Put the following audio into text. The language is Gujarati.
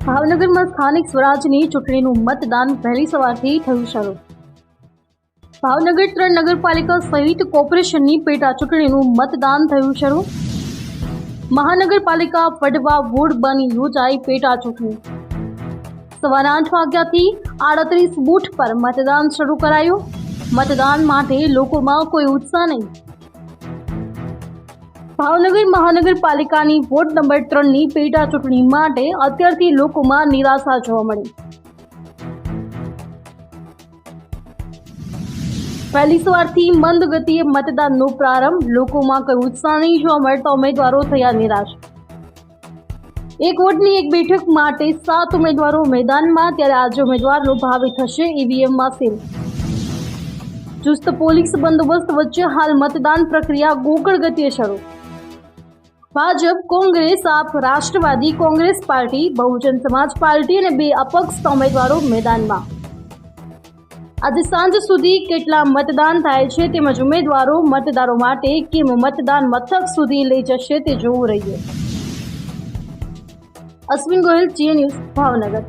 ભાવનગરમાં સ્થાનિક સ્વરાજની ચૂંટણીનું મતદાન વહેલી સવારથી થયું શરૂ। ભાવનગર 3 નગરપાલિકા સહિત કોર્પોરેશનની પેટા ચૂંટણીનું મતદાન થયું શરૂ। મહાનગરપાલિકા વડવા વોર્ડ 2 ની યોજાઈ પેટા ચૂંટણી। સવારના 8 વાગ્યાથી 38 બૂથ પર મતદાન શરૂ કરાયું। મતદાન માટે લોકોમાં કોઈ ઉત્સાહ નહીં। ભાવનગર મહાનગરપાલિકાની વોર્ડ નંબર 3 ની પેટા ચૂંટણી માટે અત્યારથી લોકોમાં નિરાશા જોવા મળી। વહેલી સવારથી મંદ ગતિએ મતદાનનો પ્રારંભ, લોકોમાં કોઈ ઉત્સાહ નહીં જોવા મળતા ઉમેદવારો થયા નિરાશ। એક વોર્ડની એક બેઠક માટે 7 ઉમેદવારો મેદાનમાં, ત્યારે આજે ઉમેદવારનો ભાવિ થશે ઈવીએમમાં સીલ। ચુસ્ત પોલીસ બંદોબસ્ત વચ્ચે હાલ મતદાન પ્રક્રિયા ગોકળ ગતિએ શરૂ। ભાજપ, કોંગ્રેસ, આપ, રાષ્ટ્રવાદી કોંગ્રેસ પાર્ટી, બહુજન સમાજ પાર્ટી અને 2 અપક્ષ ઉમેદવારો મેદાનમાં। આજે સાંજ સુધી કેટલા મતદાન થાય છે તેમજ ઉમેદવારો મતદારો માટે કેમ મતદાન મથક સુધી લઈ જશે તે જોવું રહ્યું। Ashwin Gohil, GA news, Bhavnagar.